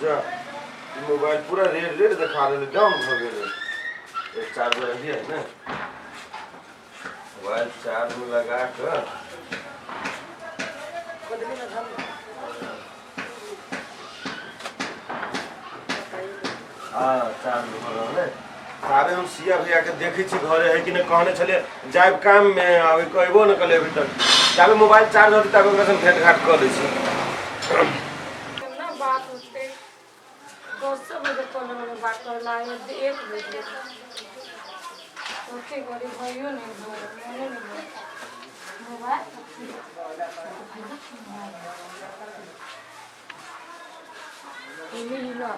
जा मोबाइल पूरा red red दिखा रहे डाउन हो गए। एक चार्जर है ना, मोबाइल चार्ज में लगा कर हाँ चार्ज हो रहा है। सारे हम सिया भैया के देखे घरे है कि नहीं कहने चले जाए काम में अभी कहबो न कले अभी तक जब मोबाइल चार्ज होती तब भेंट घाट कर लै छी। ना बात होते 10 बजे कॉल बात करला 1 बजे ओके गरी भयो नहीं मैंने नहीं मोबाइल नहीं ना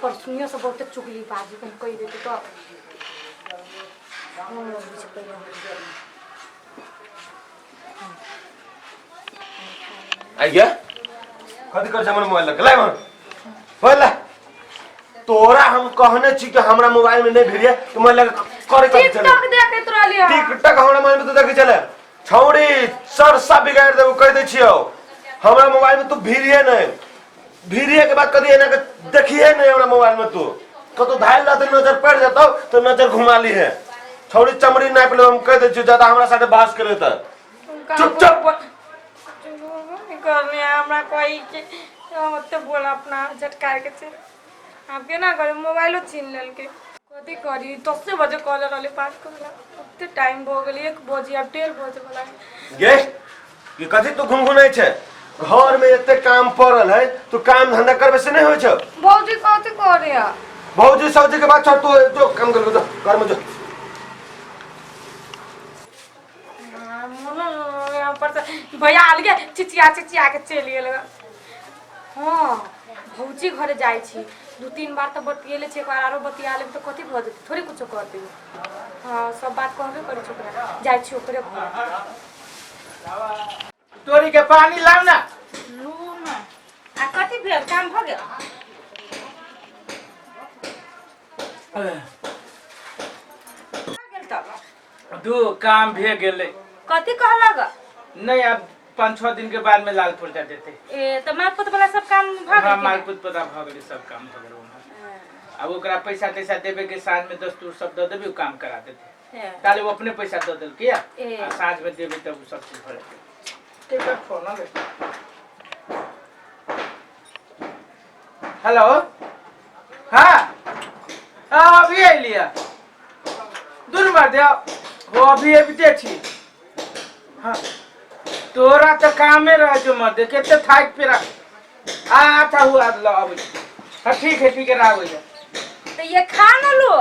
परसुनिया से बहुत चुगली बाजी कहीं कही देते तो आइया कथी कर हमर मोबाइल लग ला बोला तोरा हम कहने छी कि हमरा मोबाइल में नहीं भिड़िए तो मोबाइल लग करे कथी चले टिकटॉक देखे तोरा लिया टिकटॉक हमरा मोबाइल में तो देखे चले छौड़ी सरसा बिगाड़ देबो कह दे छियो हमरा मोबाइल में तू भिड़िए नहीं भिड़िए के बाद कदी एना के देखिए नहीं हमरा मोबाइल में तू कतो धाइल रहते नजर पड़ जातो तो नजर घुमा ली है छौड़ी चमड़ी नाप ले हम कह दे छी ज्यादा हमरा साथे बात करे त चुप करने हमरा कोई के मत बोला अपना झटकार के से आपके ना करे मोबाइलो छीन लेल के कथी करी 10 बजे कॉल रहले बात करला ओते टाइम हो गेल 1 बजे अब 1:30 बजे वाला गे कि कथी तू घुनघुनै छै घर में एते काम पड़ल है तू काम धंधा करबे से नहीं होय छ भौजी कथी करे आ भौजी सौजी के बात छोड़ तू जो काम कर जो घर में जो यहाँ पर भैया अलगे चिचिया के चल गेल हाँ भौजी घरे जाय छी 2-3 बार तो बतियेले छे एक बार आरो बतिया लेब तो कथी भ जेते थोड़ी कुछो कर देबे हां सब बात कहबे करै छोकरा जाय छी ओकरे घर तोरी के पानी लाओ ना लू ना आ कथी भेल काम भ गेल दू काम भे गेले कथी कहला ग नहीं अब 5-6 दिन के बाद में लाल पुर्जा देते ए त मालपुत वाला सब काम भ गेल हां मालपुत पता भ गेले सब काम भ गेले अब ओकरा पैसा तैसा देबे के साँझ में दस्तूर सब द देबे काम करा देते ताले वो अपने पैसा द देल किया आ साँझ में देबे तब सब चीज भर देते ठीक है फोन आ गया हेलो हां अभी आ लिया दूर मार दे वो अभी अभी छी हां तोरा तो कामे रह जो मर दे केते थाक पे आता हुआ लो अब हां ठीक है राव जा तो ये खा न लो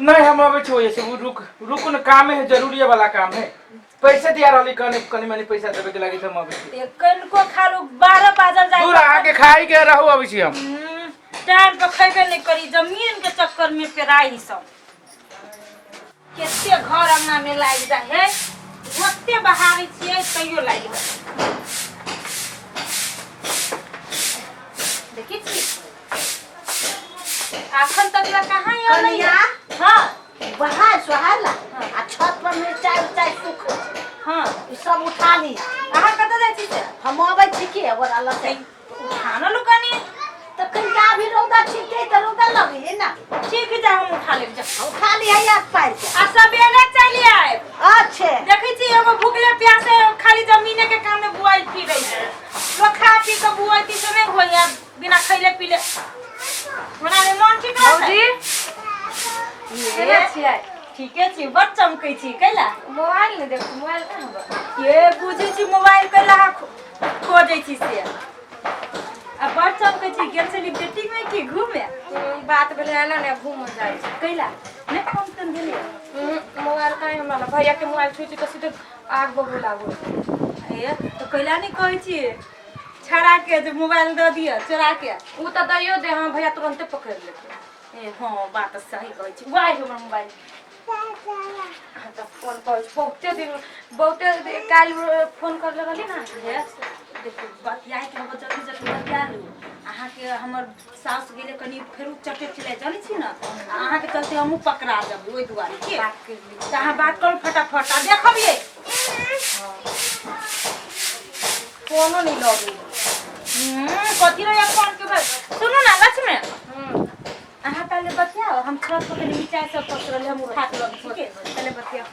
नहीं हम अबे छोए से रुक न काम है जरूरी वाला काम है पैसे दिया रहली कनी मनी पैसा देबे के लागी हम अबे ये कन को खा लो 12 बजे जाए दूर आके खाई के रहू अबे छी हम टाइम पे खइबे नहीं करी जमीन के चक्कर में पेराई सब केते घर अंगना में लाग जा है ओते बहारी छिए तइयो लाग जा देखि छी आखन तक ला कहां आइया हां बाहर सुहाला आ छत पर मिर्चाई सूख हां ई सब उठा ली कहां कत जाय छी से हम आबै छी के और अल्लाह से खाना लुकानी तो कनिया भी रौदा छिटे त रौदा लगे है ना ठीक जा हम उठा लेब जा उठा ली है याद पार के आ सबेरे चली आए अच्छे देखै छी एगो भूखले प्यासे खाली जमीने के काम में बुआई फिरै छै लोग खा पी के बुआई ती से नहीं होय बिना खइले पीले हमरा ने मन ठीक रहै ये छियै ठीके छी बड़ चमकै छी कैला मोबाइल ने देख मोबाइल कहां बा ये बुझै छी मोबाइल कैला खोजै छी से अब बड़ चमकै छी गेल छली डेटिंग में की घूमे बात भेले ना ने घूम जाय छी कैला ने फोन कर देली मोबाइल काहे हमरा भैया के मोबाइल छुई त सीधे आग बबू लागो ए तो कैला नहीं कहै छी छड़ा के जे मोबाइल द दिया चोरा के उ त दैयो दे हां भैया तुरंते पकड़ लेते ए हां बात सही कहै छी वाई हमर मोबाइल त फोन कर बहुते काल फोन कर लगली ना देखो बतिया के हम जल्दी बतिया लू अहाँ के हमर सास गेले कनी फेरू चटे चले जानी छी ना अहाँ के चलते हमहु पकड़ा जब ओइ दुआरे के त अहाँ बात कर फटाफट आ देखबिए फोनो नहीं लगे कथी रे फोन के हम छत पर नीचे सब पकड़ हम उठा के लग ठीक है चले बतिया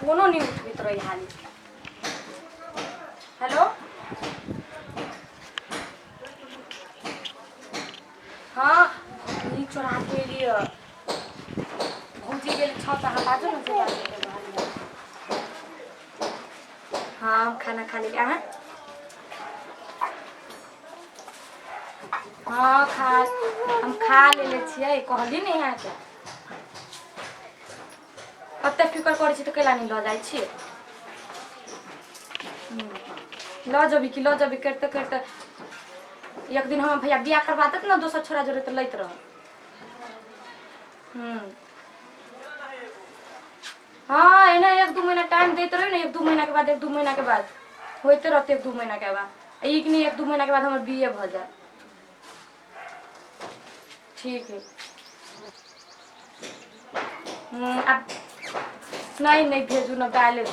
कोनो नहीं उठबित रही हाली हेलो हाँ ये चोरा के लिए भौजी के छत हम बाजू न से हाँ हम खाना खा लिया हैं हाँ हम खा ले छियै कहली नहीं यहाँ के कते फिकर करे छी तो केला नहीं ल जाय छी ल जबी कि ल जबी करते करते एक दिन हम भैया बियाह करवा देत ना दोसर छोरा जोरे तो लैत रह हाँ एना 1-2 महीना टाइम देते रहे ना 1-2 महीना के बाद 1-2 महीना के बाद होते रहते 1-2 महीना के बाद एक नहीं 1-2 महीना के बाद हमारे बीए भ जाए ठीक है अब नहीं भेजू ना बैलेंस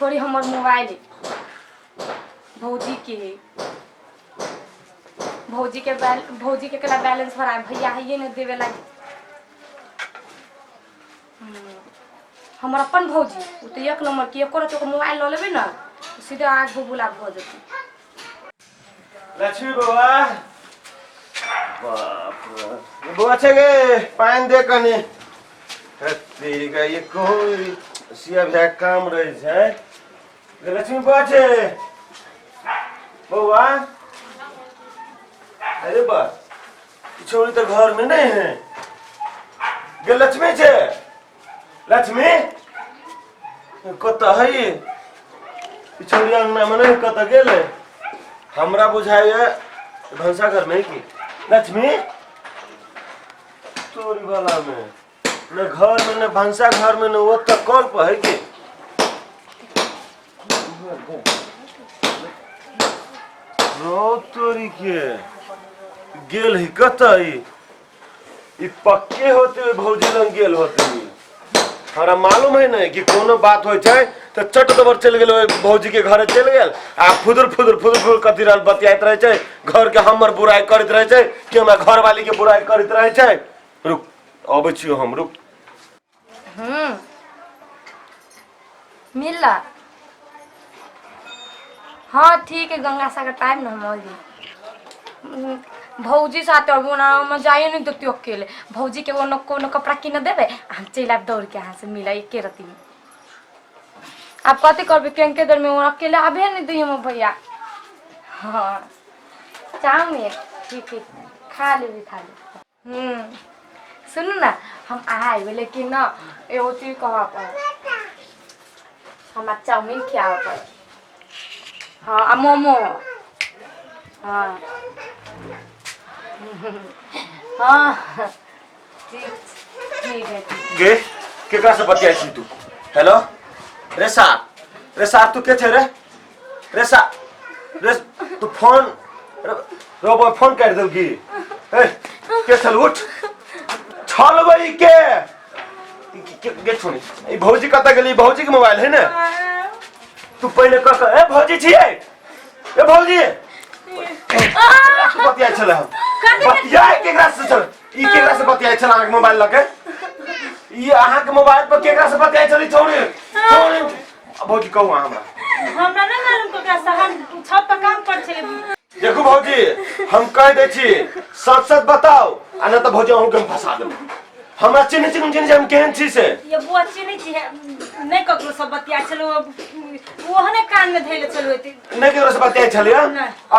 थोड़ी हमार मोबाइल भौजी के केला बैलेंस भरा भैया है ना देवे लागे हमर अपन भौजी उ तो 1 नंबर की एको रचो मोबाइल ल लेबे ना सीधे आग बुबुला भ जती लक्ष्मी बाबा बाप रे बुआ छे गे पानी दे कने तेरी का ये कोई सिया भे काम रही है लक्ष्मी बुआ छे बुआ अरे बा छोरी तो घर में नहीं है गे लक्ष्मी छे लक्ष्मी कत है ये छोरी अंगना में नहीं कत गेले हमरा बुझाय भंसा घर में की लक्ष्मी तोरी वाला में न घर में न भंसा घर में न वो तक कॉल पर है की रो तोरी के गेल ही कतई ई पक्के होते भौजी लंग गेल होते हमरा मालूम है नहीं कि कोनो बात होय छै तो चट दबर चल गेल भौजी के घरे चल गेल आ फुदुर कथि रहल बतियात रहे छै घर के हमर बुराई करत रहे छै कि हमरा घर वाली के बुराई करत रहे छै रुक अबै छियो हम रुक मिला हाँ ठीक है गंगा सागर टाइम ना मौली भौजी साथ अब ना मैं जाइए नहीं देती अकेले भौजी के वो कोनो कपड़ा किन देबे हम चल आब दौड़ के यहाँ से मिला एके रती में आप कथी करबे केंके देर में वो अकेले आबे नहीं दी हम भैया हाँ चाउमीन ठीक है खा ले सुनू ना हम आए लेकिन ना एगो चीज कह पर हम चाउमीन खिया पर हाँ मोमो हाँ हाँ ठीक है गे केकरा से बतियाई छी तू हेलो रेसा तू के छे रेसा तू फोन रोबो फोन कर देगी ए के चल उठ छल भाई के छोड़ी ई भौजी कत गेली भौजी के मोबाइल है ना तू पहले क ए भौजी छिए ए भौजी तू बतियाई छले हम बतियाई केकरा से चल ई केकरा से बतियाई छल अहाँ के मोबाइल लके ई अहाँ के मोबाइल पर केकरा से बतियाई छली छोड़ी भौजी कहू हमरा नहीं मालूम केकरा से हम छत पर काम कर छले देखो भौजी हम कह दे छी सच बताओ आ न त भौजी अहू के फंसा देब हमरा चिन्ह हम केहन छी से ये बुआ चिन्ह छी नहीं ककरो सब बतिया छलो ओहने कान में धैले चलो एते नहीं केकरो से बतियाई छलिया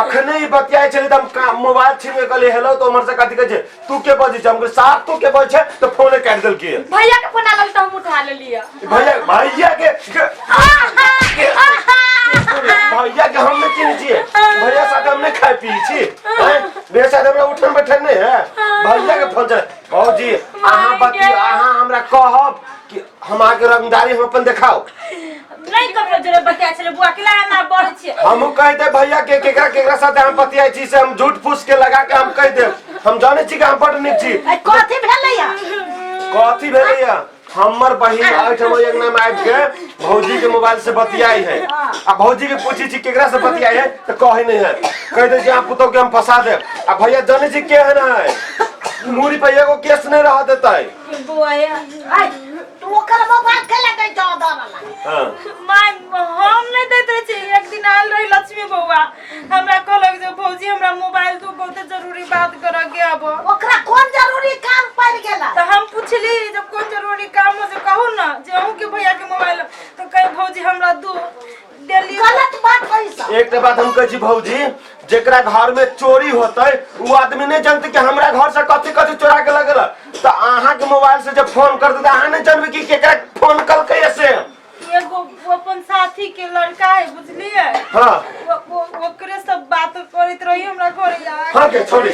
अखने ही बतियाई छली त हम मोबाइल छीन के कहली हेलो तो हमर से कथि कहै छै तू के बजै छै हम साफ तू के बजै छै तो फोन काट देल के भैया के फोन आगल त हम उठा ले लिया भैया के भैया के हम नहीं चिन्ह छिए भैया साथ हम नहीं खाए पी छी भैया साथ हमरा उठन बैठन नहीं है भैया के फोन चले भौजी अहाँ बतिया अहाँ हमरा कहब कि हम आगे रंगदारी हम अपन देखाओ नहीं ककरो जरे बतिया छले बुआ के ला ना बढ़ छी हम कहते भैया के केकरा साथ हम बतियाई छी से हम झूठ फूस के लगा के हम कह दे हम जाने छी कि हम बड़ नीक छी कथी भेलैया कथी भेलैया हमर बहिन आइठम एक नाम आबि के भौजी के मोबाइल से बतियाई है आ भौजी के पूछी छी केकरा से बतियाई है तो कहे नहीं है कह दे जे आप पुतो के हम फंसा दे अब भैया जाने जी के है ना मुरी पे एगो केस नहीं रह देता है बुआ आई तू ओकर मोबाइल के लगे जा दरला हां माय हम नहीं देते छी एक दिन आयल रही लक्ष्मी बउआ हमरा कहलक जे भौजी हमरा मोबाइल दो बहुत जरूरी बात कर के अब ओकरा कौन जरूरी काम पड़ गेला तो हम पूछली जब कोई जरूरी काम हो से कहू ना जे अहू के भैया के मोबाइल तो कहे भौजी हमरा दो डेली गलत बात है सब एक बात हम कह छी भौजी जेकरा घर में चोरी होतै वो आदमी नहीं जानते कि हमरा घर से कथि कथि चोरा के लगल तो अहाँ के मोबाइल से जब फोन कर दे अहाँ नहीं जानबे कि केकरा फोन कल कैसे एगो वो अपन साथी के लड़का है बुझलिए हां वो ओकरे सब बात करत रही हमरा घरे जा हां के छोड़ी